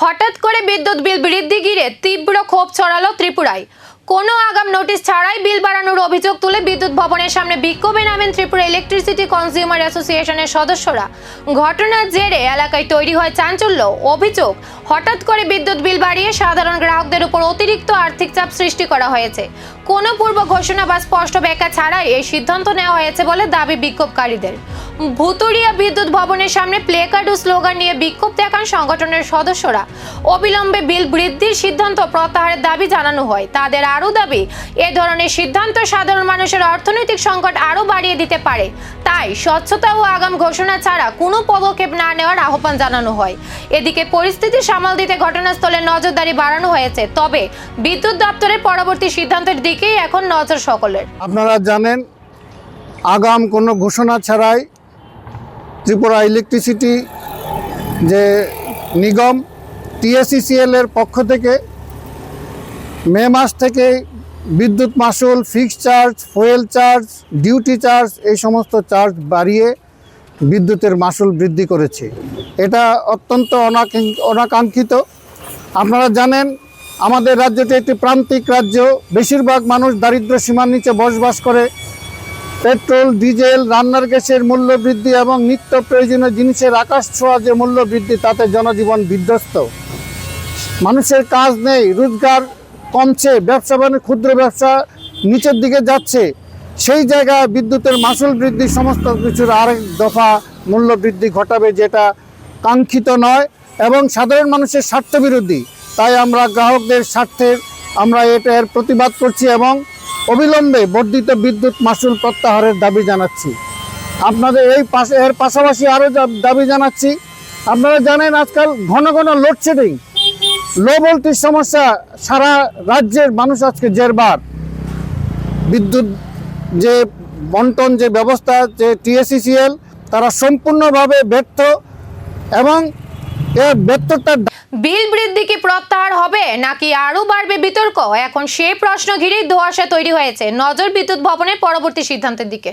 হঠাৎ করে বিদ্যুৎ বিল বৃদ্ধি ঘিরে তীব্র ক্ষোভ ছড়ালো ত্রিপুরায়। কোনো আগাম নোটিশ ছাড়াই বিল বাড়ানোর অভিযোগ তুলে বিদ্যুৎ ভবনের সামনে বিক্ষোভে নামেন ত্রিপুরা ইলেকট্রিসিটি কনজিউমার অ্যাসোসিয়েশনের সদস্যরা। ঘটনার জেরে এলাকায় তৈরি হয় চাঞ্চল্য। অভিযোগ, হঠাৎ করে বিদ্যুৎ বিল বাড়িয়ে সাধারণ গ্রাহকদের উপর অতিরিক্ত আর্থিক চাপ সৃষ্টি করা হয়েছে। কোনো পূর্ব ঘোষণা বা স্পষ্ট ব্যাখ্যা ছাড়াই এই সিদ্ধান্ত নেওয়া হয়েছে বলে দাবি বিক্ষোভকারীদের। ভুতুড়িয়া বিদ্যুৎ ভবনের সামনে প্লেকার্ড ও স্লোগান নিয়ে বিক্ষোভ দেখান সংগঠনের সদস্যরা। অবিলম্বে বিল বৃদ্ধির সিদ্ধান্ত প্রত্যাহারের দাবি জানানো হয়। তাদের আরও দাবি, এ ধরনের সিদ্ধান্ত সাধারণ মানুষের অর্থনৈতিক সংকট আরও বাড়িয়ে দিতে পারে। তাই স্বচ্ছতা ও আগাম ঘোষণা ছাড়া কোনো পদক্ষেপ না নেওয়ার আহ্বান জানানো হয়। এদিকে পরিস্থিতি সামাল দিতে ঘটনাস্থলে নজরদারি বাড়ানো হয়েছে। তবে বিদ্যুৎ দপ্তরের পরবর্তী সিদ্ধান্তের দিকেই এখন নজর সকলের। আপনারা জানেন, আগাম কোনো ঘোষণা ছাড়াই ত্রিপুরা ইলেকট্রিসিটি যে নিগম TSECL এর পক্ষ থেকে মে মাস থেকে বিদ্যুৎ মাশুল, fixed charge, fuel charge, duty charge এই সমস্ত চার্জ বাড়িয়ে বিদ্যুতের মাশুল বৃদ্ধি করেছে। এটা অত্যন্ত অনাকাঙ্ক্ষিত। আপনারা জানেন, আমাদের রাজ্যটি একটি প্রান্তিক রাজ্য। বেশিরভাগ মানুষ দারিদ্র সীমার নিচে বসবাস করে। পেট্রোল, ডিজেল, রান্নার গ্যাসের মূল্য বৃদ্ধি এবং নিত্য প্রয়োজনীয় জিনিসের আকাশ ছোঁয়া যে মূল্য বৃদ্ধি, তাতে জনজীবন বিধ্বস্ত। মানুষের কাজ নেই, রোজগার কমছে, ব্যবসা বাণিজ্য, ক্ষুদ্র ব্যবসা নিচের দিকে যাচ্ছে। সেই জায়গায় বিদ্যুতের মাশুল বৃদ্ধি সমস্ত কিছুর আরেক দফা মূল্য বৃদ্ধি ঘটাবে, যেটা কাঙ্ক্ষিত নয় এবং সাধারণ মানুষের স্বার্থবিরোধী। তাই আমরা গ্রাহকদের স্বার্থের এর প্রতিবাদ করছি এবং অবিলম্বে বর্ধিত বিদ্যুৎ মাশুল প্রত্যাহারের দাবি জানাচ্ছি। আপনাদের এর পাশাপাশি আরও দাবি জানাচ্ছি, আপনারা জানেন আজকাল ঘন ঘন লোডশেডিং, লো ভোল্টেজ সমস্যা, সারা রাজ্যের মানুষ আজকে জেরবার। বিদ্যুৎ যে বন্টন যে ব্যবস্থা, যে TSECL, তারা সম্পূর্ণভাবে ব্যর্থ এবং এর ব্যর্থতা। বিল বৃদ্ধি কি প্রত্যাহার হবে নাকি আরও বাড়বে বিতর্ক? এখন সেই প্রশ্ন ঘিরেই ধোঁয়াশা তৈরি হয়েছে। নজর বিদ্যুৎ ভবনের পরবর্তী সিদ্ধান্তের দিকে।